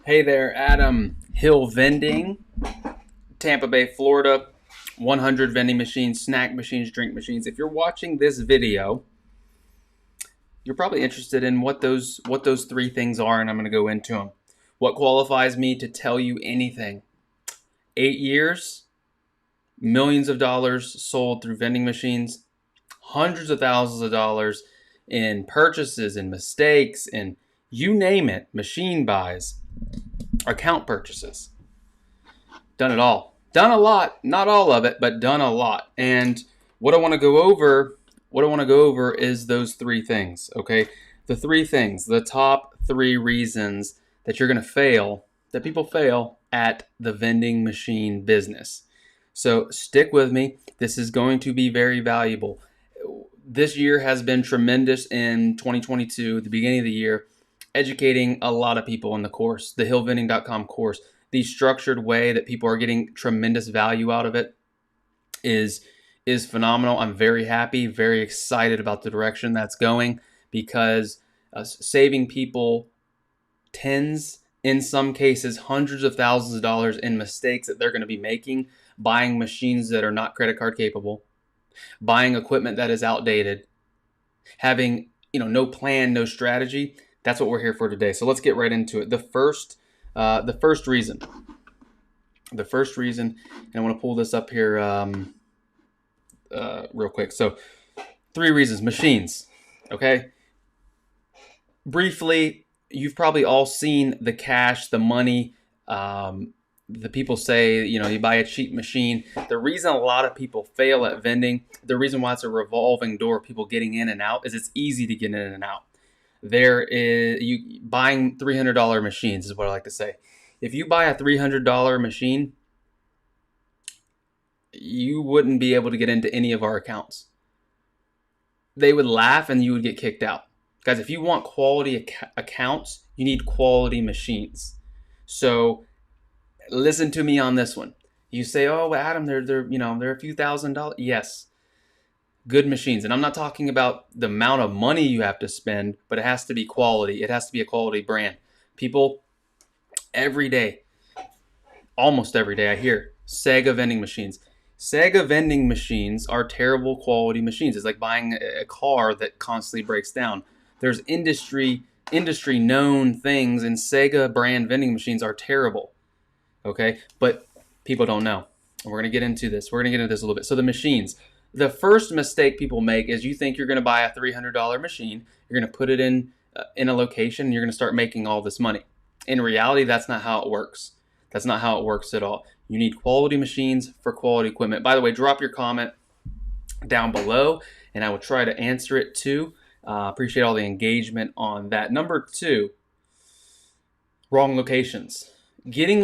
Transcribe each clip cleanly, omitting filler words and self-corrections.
Hey there, Adam Hill Vending, Tampa Bay, Florida. 100 vending machines, snack machines, drink machines. If you're watching this video, you're probably interested in what those three things are, and I'm going to go into them. What qualifies me to tell you anything? 8 years, millions of dollars sold through vending machines, hundreds of thousands of dollars in purchases and mistakes, and you name it, machine buys, account purchases. Done it all. Done a lot, not all of it, but done a lot. And what I want to go over, is those three things, okay? The three things, the top three reasons that you're going to fail, that people fail at the vending machine business. So stick with me. This is going to be very valuable. This year has been tremendous in 2022, the beginning of the year, educating a lot of people in the course, the hillvending.com course. The structured way that people are getting tremendous value out of it is phenomenal. I'm very happy, very excited about the direction that's going because saving people tens, in some cases, hundreds of thousands of dollars in mistakes that they're going to be making, buying machines that are not credit card capable, buying equipment that is outdated, having no plan, no strategy. That's what we're here for today. So let's get right into it. The first reason, and I want to pull this up here real quick. So, three reasons: machines. Okay. Briefly, you've probably all seen the cash, the money. The people say, you buy a cheap machine. The reason a lot of people fail at vending, the reason why it's a revolving door, people getting in and out, is it's easy to get in and out. There is you buying $300 machines is what I like to say. If you buy a $300 machine, you wouldn't be able to get into any of our accounts. They would laugh and you would get kicked out. Guys, if you want quality accounts, you need quality machines. So listen to me on this one. You say, "Oh, Adam, they're a few $1,000s." Yes, good machines, and I'm not talking about the amount of money you have to spend, but it has to be quality. It has to be a quality brand. People every day, almost every day, I hear Sega vending machines. Sega vending machines are terrible quality machines. It's like buying a car that constantly breaks down. There's industry known things, and Sega brand vending machines are terrible. Okay, but people don't know. And we're gonna get into this. We're gonna get into this a little bit. So the machines. The first mistake people make is you think you're gonna buy a $300 machine. You're gonna put it in a location. And you're gonna start making all this money. In reality, that's not how it works. That's not how it works at all. You need quality machines for quality equipment. By the way, drop your comment down below, and I will try to answer it too. Appreciate all the engagement on that. Number two, wrong locations. Getting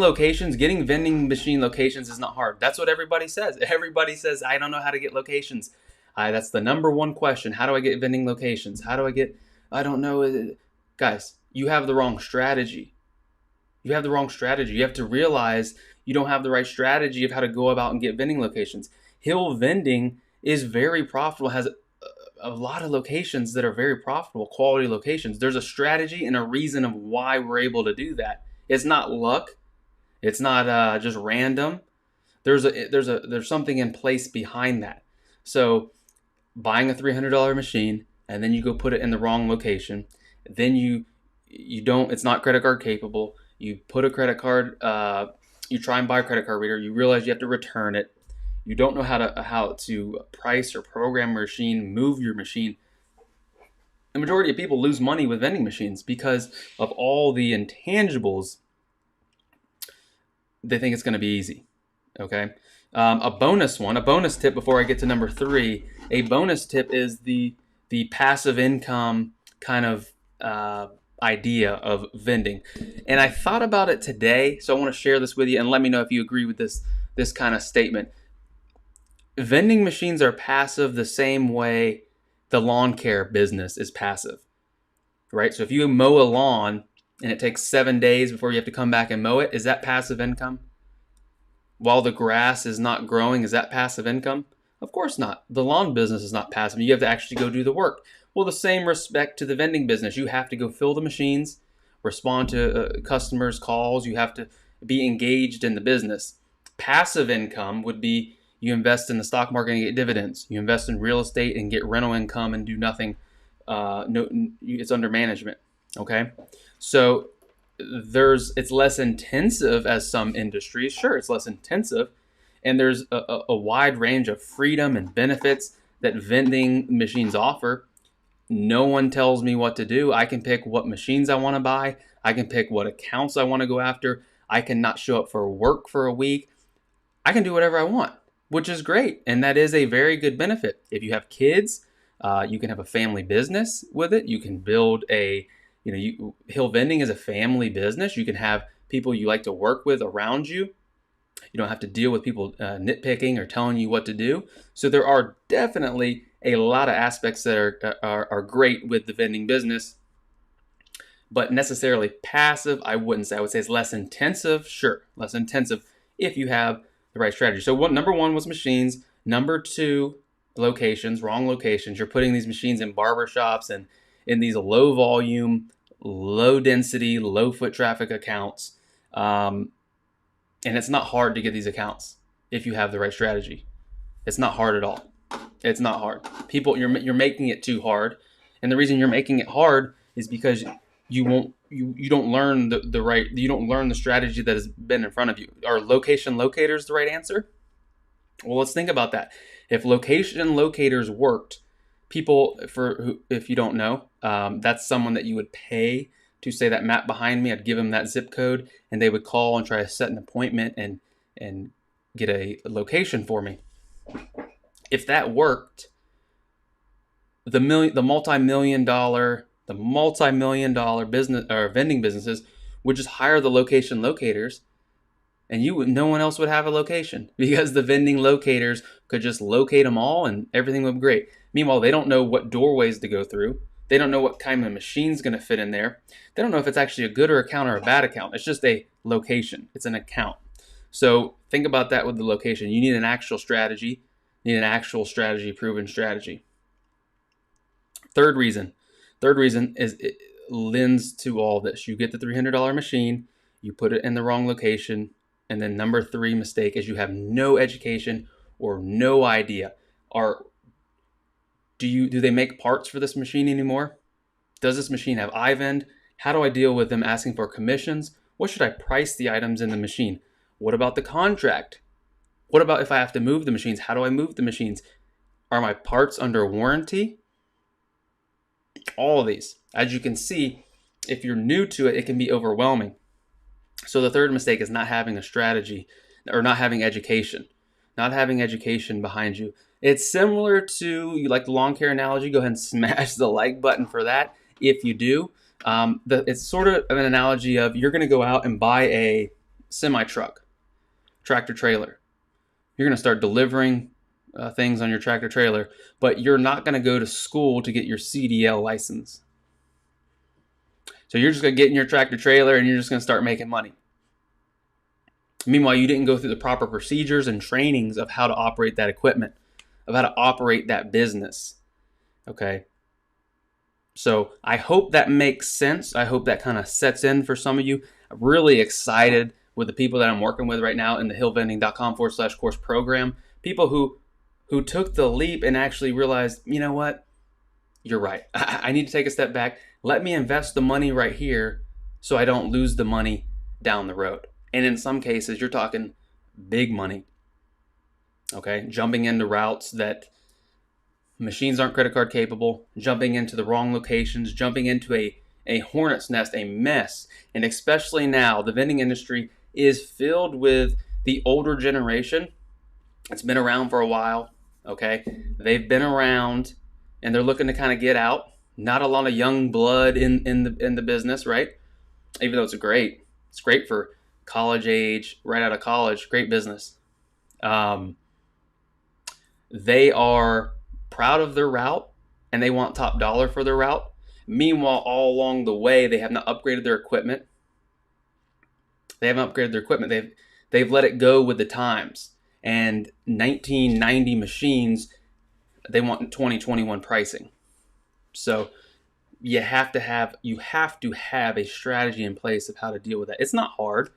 vending machine locations is not hard. That's what everybody says. Everybody says, I don't know how to get locations. That's the number one question. How do I get vending locations? I don't know. Guys, you have the wrong strategy. You have the wrong strategy. You have to realize you don't have the right strategy of how to go about and get vending locations. Hill Vending is very profitable, has a lot of locations that are very profitable, quality locations. There's a strategy and a reason of why we're able to do that. It's not luck. It's not just random. There's something in place behind that. So buying a $300 machine and then you go put it in the wrong location, then you don't. It's not credit card capable. You put a credit card. You try and buy a credit card reader. You realize you have to return it. You don't know how to price or program your machine, move your machine. The majority of people lose money with vending machines because of all the intangibles. They think it's going to be easy. Okay. A bonus tip before I get to number three. A bonus tip is the passive income kind of idea of vending, and I thought about it today, so I want to share this with you and let me know if you agree with this kind of statement. Vending machines are passive the same way the lawn care business is passive, right? So if you mow a lawn and it takes 7 days before you have to come back and mow it, is that passive income? While the grass is not growing, is that passive income? Of course not. The lawn business is not passive. You have to actually go do the work. Well, the same respect to the vending business. You have to go fill the machines, respond to customers' calls. You have to be engaged in the business. Passive income would be you invest in the stock market and get dividends. You invest in real estate and get rental income and do nothing. It's under management. Okay, so it's less intensive as some industries. Sure, it's less intensive, and there's a wide range of freedom and benefits that vending machines offer. No one tells me what to do. I can pick what machines I want to buy. I can pick what accounts I want to go after. I can not show up for work for a week. I can do whatever I want, which is great. And that is a very good benefit. If you have kids, you can have a family business with it. You can build Hill Vending is a family business. You can have people you like to work with around you. You don't have to deal with people nitpicking or telling you what to do. So there are definitely a lot of aspects that are great with the vending business, but necessarily passive, I wouldn't say. I would say it's less intensive. Sure, less intensive if you have the right strategy. So number one was machines. Number two, locations, wrong locations. You're putting these machines in barbershops and in these low volume, low density, low foot traffic accounts. And it's not hard to get these accounts if you have the right strategy. It's not hard at all. It's not hard. People, you're making it too hard, and the reason you're making it hard is because you don't learn you don't learn the strategy that has been in front of you. Are location locators the right answer? Well, let's think about that. If location locators worked, if you don't know, that's someone that you would pay to say that map behind me. I'd give them that zip code, and they would call and try to set an appointment and get a location for me. If that worked, the multi-million dollar business or vending businesses would just hire the location locators, and no one else would have a location because the vending locators could just locate them all and everything would be great. Meanwhile, they don't know what doorways to go through. They don't know what kind of machine's going to fit in there. They don't know if it's actually a good account or a bad account. It's just a location. It's an account. So think about that with the location. You need an actual strategy. You need an actual strategy, proven strategy. Third reason is it lends to all this. You get the $300 machine, you put it in the wrong location, and then number three mistake is you have no education or no idea. Do they make parts for this machine anymore? Does this machine have iVend? How do I deal with them asking for commissions? What should I price the items in the machine? What about the contract? What about if I have to move the machines? How do I move the machines? Are my parts under warranty? All of these. As you can see, if you're new to it, it can be overwhelming. So the third mistake is not having a strategy or not having education. Not having education behind you. It's similar to, you like the lawn care analogy, go ahead and smash the like button for that if you do. It's sort of an analogy of you're going to go out and buy a semi-truck, tractor trailer. You're going to start delivering things on your tractor trailer, but you're not going to go to school to get your CDL license. So you're just going to get in your tractor trailer and you're just going to start making money. Meanwhile, you didn't go through the proper procedures and trainings of how to operate that equipment, of how to operate that business. Okay. So I hope that makes sense. I hope that kind of sets in for some of you. I'm really excited with the people that I'm working with right now in the hillvending.com/course program. People who took the leap and actually realized, you know what? You're right. I need to take a step back. Let me invest the money right here so I don't lose the money down the road. And in some cases, you're talking big money. Okay, jumping into routes that machines aren't credit card capable, jumping into the wrong locations, jumping into a hornet's nest, a mess. And especially now, the vending industry is filled with the older generation. It's been around for a while, okay? They've been around and they're looking to kind of get out. Not a lot of young blood in the business, right? Even though it's great. It's great for college age, right out of college, great business. They are proud of their route and they want top dollar for their route. Meanwhile, all along the way, they have not upgraded their equipment. They've let it go with the times. And 1990 machines, they want 2021 pricing. So you have to have a strategy in place of how to deal with that. It's not hard.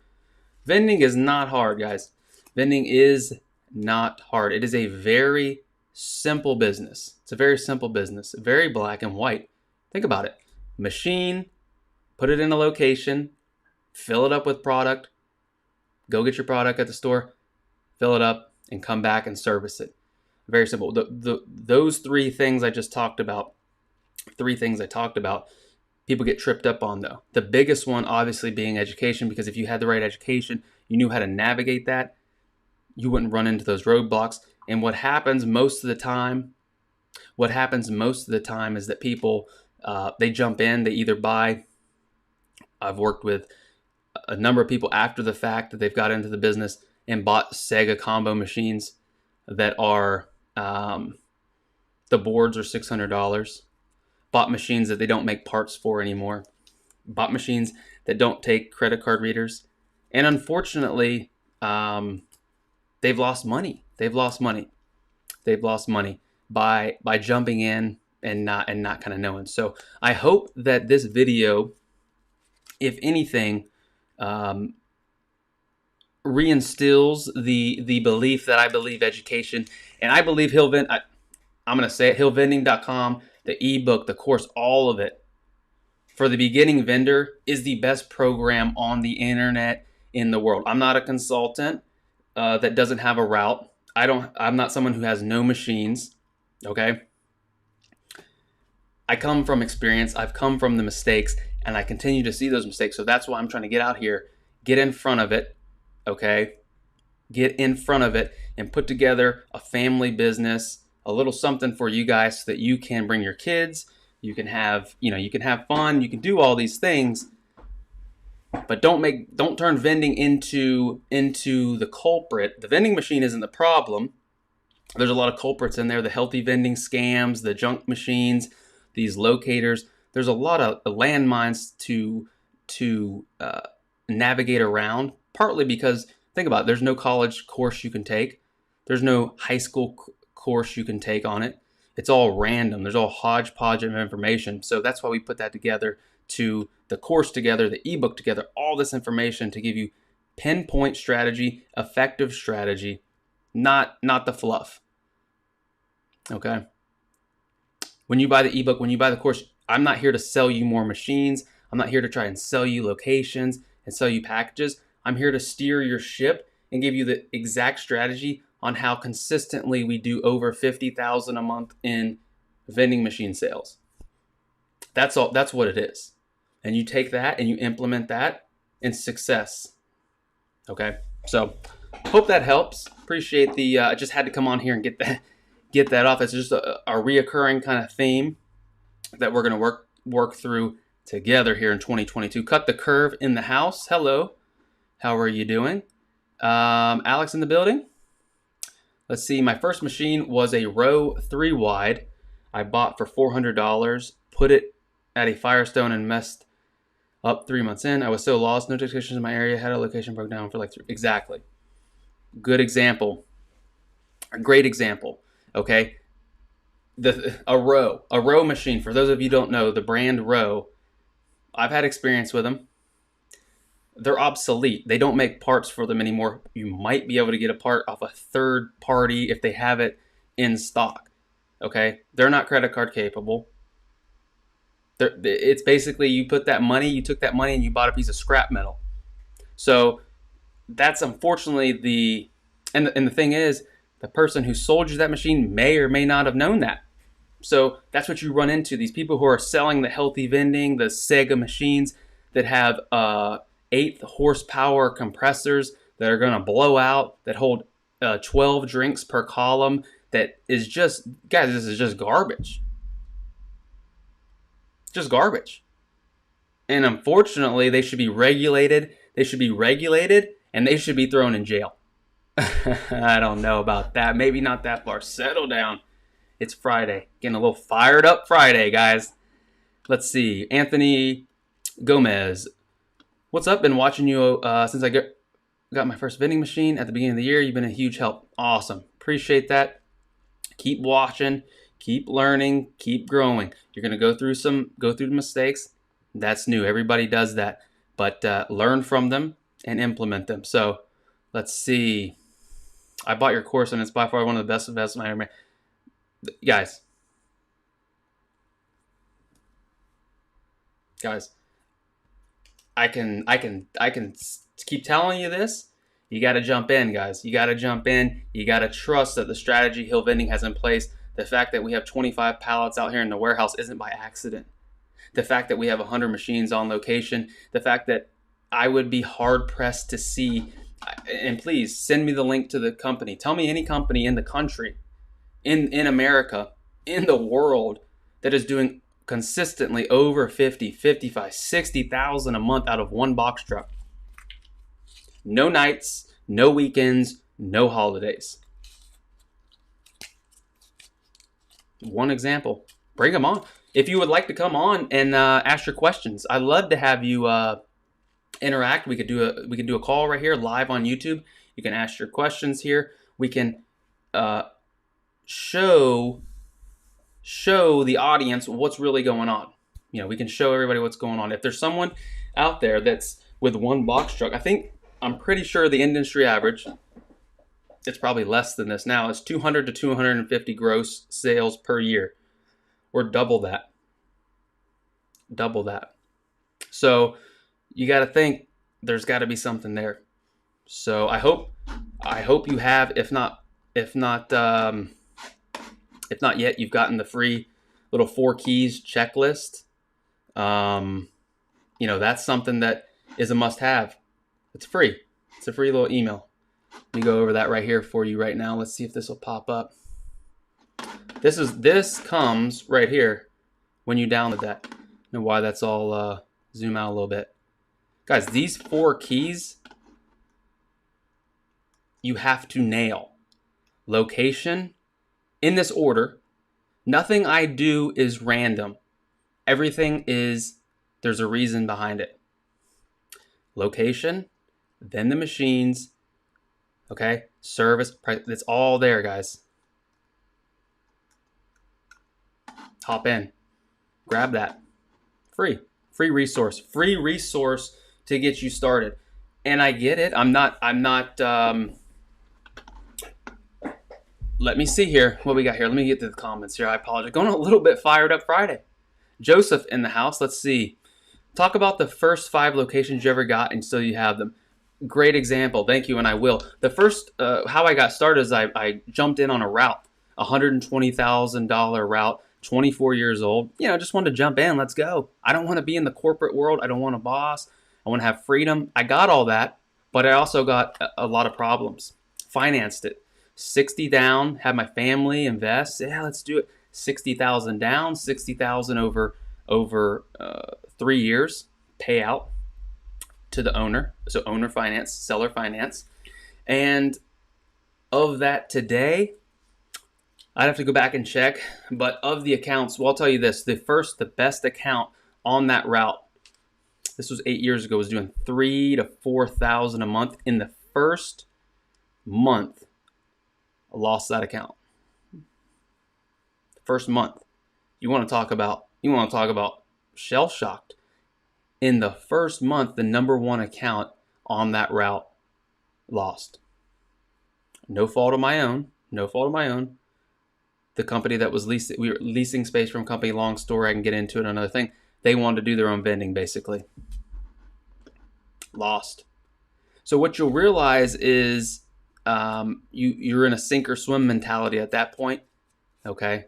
Vending is not hard, guys. Vending is not hard. It is a very simple business. It's a very simple business, very black and white. Think about it. Machine, put it in a location, fill it up with product, go get your product at the store, fill it up, and come back and service it. Very simple. Those three things I just talked about, people get tripped up on though. The biggest one obviously being education, because if you had the right education, you knew how to navigate that, you wouldn't run into those roadblocks. And what happens most of the time is that people, they jump in, they either buy. I've worked with a number of people after the fact that they've got into the business and bought Sega combo machines that are, the boards are $600. Bought machines that they don't make parts for anymore. Bought machines that don't take credit card readers. And unfortunately, they've lost money. They've lost money by jumping in and not kind of knowing. So I hope that this video, if anything, reinstills the belief that I believe education, and I believe I'm going to say it, HillVending.com, the ebook, the course, all of it for the beginning vendor is the best program on the internet in the world. I'm not a consultant that doesn't have a route. I'm not someone who has no machines. Okay. I come from experience. I've come from the mistakes, and I continue to see those mistakes. So that's why I'm trying to get out here, get in front of it. Okay. Get in front of it and put together a family business, a little something for you guys so that you can bring your kids, you can have fun, you can do all these things, but don't turn vending into the culprit. The vending machine isn't the problem. There's a lot of culprits in there, the healthy vending scams, the junk machines, these locators. There's a lot of landmines to navigate around, partly because, think about it, there's no college course you can take. There's no high school course you can take on it. It's all random. There's all hodgepodge of information. So that's why we put that together, to the course together, the ebook together, all this information to give you pinpoint strategy, effective strategy, not the fluff. Okay. When you buy the ebook, when you buy the course, I'm not here to sell you more machines. I'm not here to try and sell you locations and sell you packages. I'm here to steer your ship and give you the exact strategy on how consistently we do over 50,000 a month in vending machine sales. That's all. That's what it is. And you take that and you implement that in success. Okay. So hope that helps. Appreciate I just had to come on here and get that off. It's just a reoccurring kind of theme that we're going to work through together here in 2022. Cut the curve in the house. Hello. How are you doing? Alex in the building. Let's see. My first machine was a row 3 wide. I bought for $400. Put it at a Firestone and messed up 3 months in. I was so lost. No technicians in my area. Had a location broke down for like 3. Exactly. Good example. A great example. Okay. A row machine. For those of you who don't know, the brand Row, I've had experience with them. They're obsolete. They don't make parts for them anymore. You might be able to get a part off a third party if they have it in stock. Okay? They're not credit card capable. It's basically you took that money and you bought a piece of scrap metal. So that's unfortunately and the thing is, the person who sold you that machine may or may not have known that. So that's what you run into. These people who are selling the healthy vending, the Sega machines that have 8 horsepower compressors that are going to blow out, that hold 12 drinks per column, that is just, guys, this is just garbage. Just garbage. And unfortunately, they should be regulated. And they should be thrown in jail. I don't know about that. Maybe not that far. Settle down. It's Friday. Getting a little fired up Friday, guys. Let's see. Anthony Gomez. What's up? Been watching you since I got my first vending machine at the beginning of the year. You've been a huge help. Awesome. Appreciate that. Keep watching. Keep learning, keep growing. You're going to go through the mistakes. That's new. Everybody does that. But learn from them and implement them. So let's see. I bought your course and it's by far one of the best investments I ever made. Guys, I can keep telling you this. You got to jump in, guys. You got to jump in. You got to trust that the strategy Hill Vending has in place, the fact that we have 25 pallets out here in the warehouse isn't by accident. The fact that we have 100 machines on location, the fact that I would be hard pressed to see, and please send me the link to the company. Tell me any company in the country, in America, in the world that is doing consistently over 50, 55, 60,000 a month out of one box truck. No nights, no weekends, no holidays. One example. Bring them on. If you would like to come on and ask your questions, I'd love to have you interact. We could do a call right here live on YouTube. You can ask your questions here. We can show the audience what's really going on. You know, we can show everybody what's going on. If there's someone out there that's with one box truck, I'm pretty sure the industry average, it's probably less than this now, is 200 to 250 gross sales per year, or double that. Double that. So you got to think there's got to be something there. So I hope you have. If not yet, you've gotten the free little 4 keys checklist. You know, that's something that is a must-have. It's free. It's a free little email. Let me go over that right here for you right now. Let's see if this will pop up. This comes right here when you download that. And why that's all zoom out a little bit. Guys, these 4 keys you have to nail. Location, in this order. Nothing I do is random. Everything there's a reason behind it. Location, then the machines, okay? Service, price, it's all there, guys. Hop in. Grab that. Free resource to get you started. And I get it. I'm not let me see here what we got here. Let me get to the comments here. I apologize. Going a little bit fired up Friday. Joseph in the house. Let's see. Talk about the first 5 locations you ever got and still you have them. Great example. Thank you, and I will. The first, how I got started is I jumped in on a route, $120,000 route, 24 years old. You know, just wanted to jump in. Let's go. I don't want to be in the corporate world. I don't want a boss. I want to have freedom. I got all that, but I also got a lot of problems. Financed it. 60 down, had my family invest. Yeah, let's do it. 60,000 down, 60,000 over 3 years payout to the owner. So owner finance, seller finance. And of that today, I'd have to go back and check, but of the accounts, well, I'll tell you this, the best account on that route, this was 8 years ago, was doing 3,000 to 4,000 a month. In the first month, I lost that account. First month. You want to talk about shell shocked. In the first month, the number 1 account on that route lost. No fault of my own. The company that was we were leasing space from a company, long story, I can get into it another thing. They wanted to do their own vending, basically. Lost. So what you'll realize is you're in a sink or swim mentality at that point. Okay?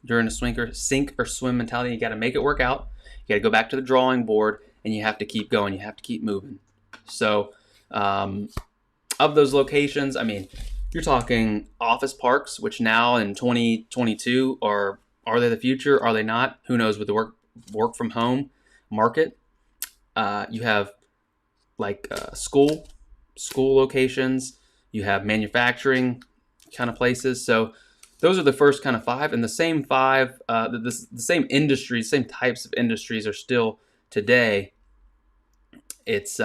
You're in a sink or swim mentality. You got to make it work out. You got to go back to the drawing board, and you have to keep going. You have to keep moving. So of those locations, I mean, you're talking office parks, which now in 2022 are they the future? Are they not? Who knows with the work from home market? You have like school locations. You have manufacturing kind of places. So those are the first kind of 5, and the same 5, the same industries, same types of industries are still today. It's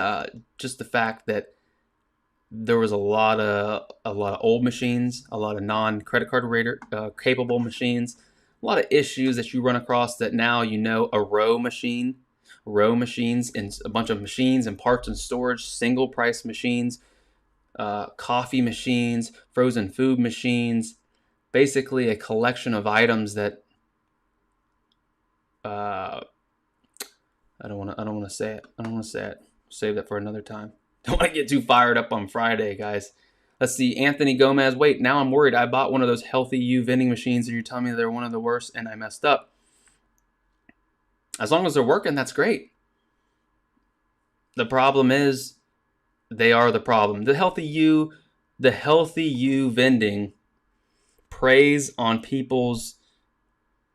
just the fact that there was a lot of old machines, a lot of non-credit card reader capable machines, a lot of issues that you run across that now a row machines, and a bunch of machines and parts and storage, single price machines, coffee machines, frozen food machines, basically a collection of items that uh, I don't want to say it. I don't want to say it. Save that for another time. Don't want to get too fired up on Friday, guys. Let's see. Anthony Gomez. Wait, now I'm worried. I bought one of those Healthy You vending machines, and you're telling me they're one of the worst, and I messed up. As long as they're working, that's great. The problem is, they are the problem. The Healthy You vending preys on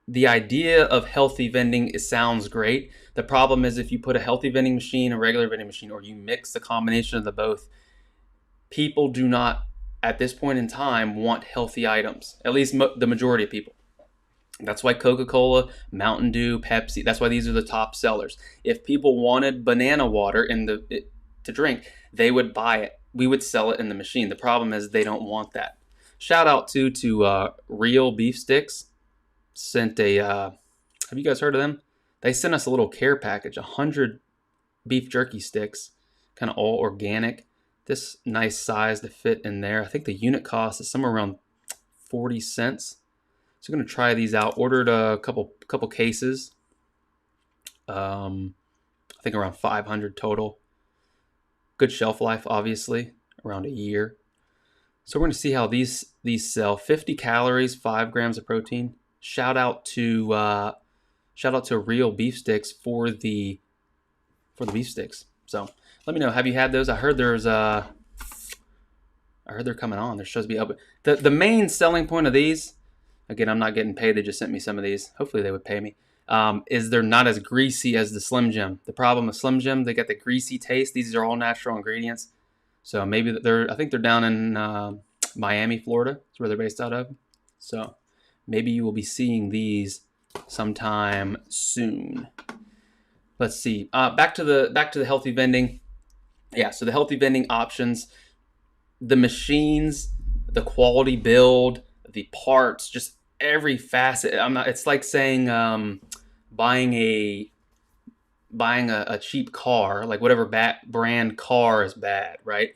the idea of healthy vending. It sounds great. The problem is if you put a healthy vending machine, a regular vending machine, or you mix the combination of the both, people do not, at this point in time, want healthy items. At least the majority of people. That's why Coca-Cola, Mountain Dew, Pepsi, that's why these are the top sellers. If people wanted banana water to drink, they would buy it. We would sell it in the machine. The problem is they don't want that. Shout out to Real Beef Sticks. Have you guys heard of them? They sent us a little care package, 100 beef jerky sticks, kind of all organic. This nice size to fit in there. I think the unit cost is somewhere around 40 cents. So I'm going to try these out. Ordered a couple cases. I think around 500 total. Good shelf life, obviously, around a year. So we're going to see how these sell. 50 calories, 5 grams of protein. Shout out to Real Beef Sticks for the beef sticks. So let me know. Have you had those? I heard they're coming on. They're supposed to be up. The main selling point of these, again, I'm not getting paid. They just sent me some of these. Hopefully they would pay me. Is they're not as greasy as the Slim Jim. The problem with Slim Jim, they got the greasy taste. These are all natural ingredients. So maybe I think they're down in Miami, Florida. That's where they're based out of. So maybe you will be seeing these sometime soon. Let's see. Back to the healthy vending. Yeah, so the healthy vending options, the machines, the quality build, the parts, just every facet. It's like saying buying a cheap car, like whatever brand car is bad, right?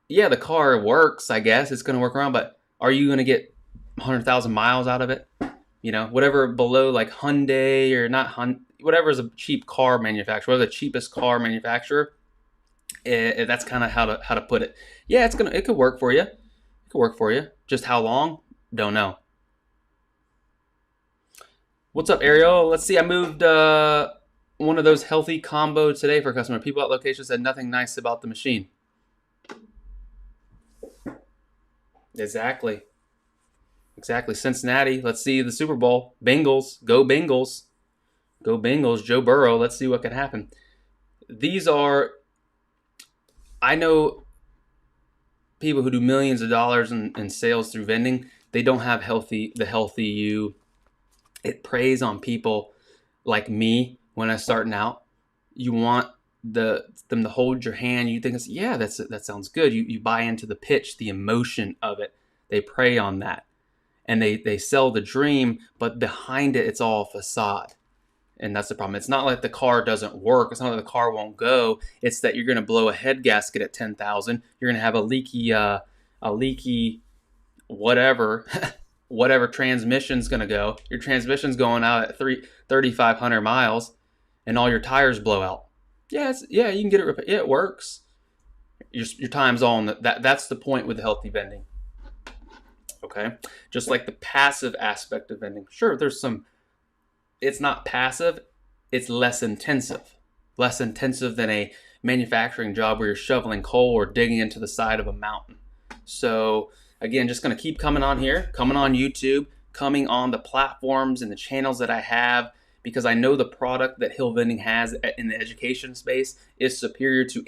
Yeah, the car works, I guess. It's going to work around, but are you going to get 100,000 miles out of it? Whatever below like Hyundai or not Hyundai, whatever is a cheap car manufacturer, whatever the cheapest car manufacturer, that's kind of how to put it. Yeah, it could work for you. It could work for you. Just how long? Don't know. What's up, Ariel? Let's see. I moved one of those healthy combo today for a customer. People at location said nothing nice about the machine. Exactly. Cincinnati. Let's see the Super Bowl. Bengals. Go Bengals. Go Bengals. Joe Burrow. Let's see what can happen. I know people who do millions of dollars in sales through vending. They don't have the healthy you. It preys on people like me when I'm starting out. You want them to hold your hand. You think that sounds good. You buy into the pitch, the emotion of it. They prey on that. And they sell the dream, but behind it, it's all facade. And that's the problem. It's not like the car doesn't work. It's not like the car won't go. It's that you're going to blow a head gasket at 10,000. You're going to have a leaky whatever, whatever transmission's going to go. Your transmission's going out at 3,500 miles, and all your tires blow out. Yeah, you can get it repaired. Yeah, it works. Your time's all on that's the point with the healthy vending. Okay, just like the passive aspect of vending. Sure, it's not passive, it's less intensive than a manufacturing job where you're shoveling coal or digging into the side of a mountain. So again, just going to keep coming on here, coming on YouTube, coming on the platforms and the channels that I have, because I know the product that Hill Vending has in the education space is superior to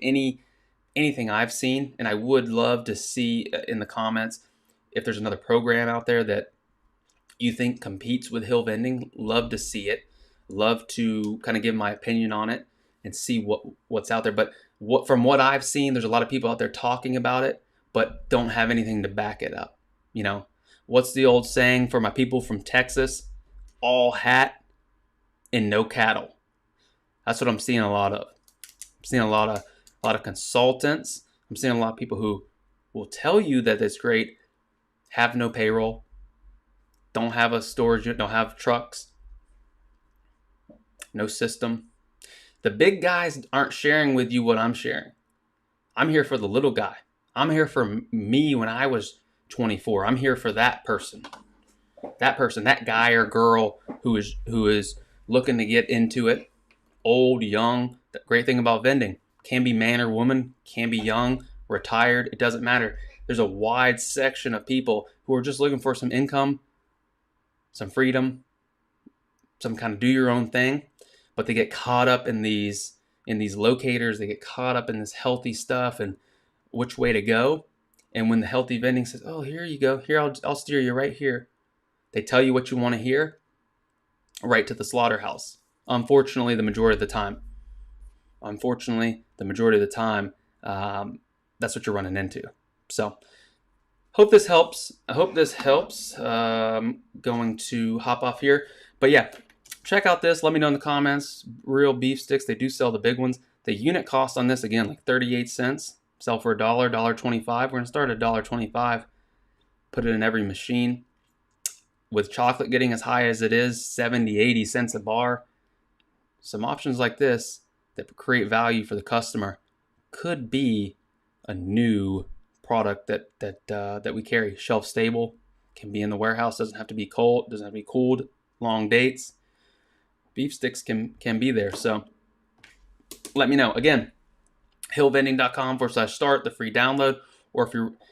anything I've seen. And I would love to see in the comments if there's another program out there that you think competes with Hill Vending. Love to see it. Love to kind of give my opinion on it and see what's out there. But From what I've seen, there's a lot of people out there talking about it, but don't have anything to back it up. You know, what's the old saying for my people from Texas? All hat and no cattle. That's what I'm seeing a lot of. I'm seeing a lot of consultants. I'm seeing a lot of people who will tell you that it's great, have no payroll, don't have a storage unit, don't have trucks, no system. The big guys aren't sharing with you what I'm sharing. I'm here for the little guy. I'm here for me when I was 24. I'm here for that person, that guy or girl who is looking to get into it, old, young. The great thing about vending, can be man or woman, can be young, retired, it doesn't matter. There's a wide section of people who are just looking for some income, some freedom, some kind of do your own thing, but they get caught up in these locators. They get caught up in this healthy stuff and which way to go. And when the healthy vending says, "Oh, here you go. Here, I'll steer you right here," they tell you what you want to hear, right to the slaughterhouse. Unfortunately, the majority of the time, that's what you're running into. So, hope this helps. I hope this helps. Going to hop off here, but yeah, check out this. Let me know in the comments. Real beef sticks. They do sell the big ones. The unit cost on this, again, like 38 cents. Sell for $1, $1.25. We're going to start at $1.25. Put it in every machine. With chocolate getting as high as it is, 70, 80 cents a bar. Some options like this that create value for the customer could be a new product that we carry. Shelf stable, can be in the warehouse, doesn't have to be cold, doesn't have to be cooled, long dates. Beef sticks can be there. So let me know. Again, hillvending.com/start, the free download. Or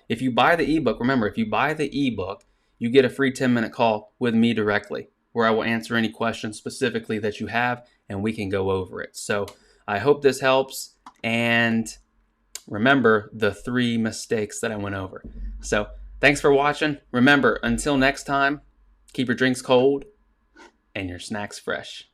if you buy the ebook, remember, if you buy the ebook, you get a free 10-minute call with me directly, where I will answer any questions specifically that you have, and we can go over it. So I hope this helps, and remember the 3 mistakes that I went over. So thanks for watching. Remember, until next time, keep your drinks cold and your snacks fresh.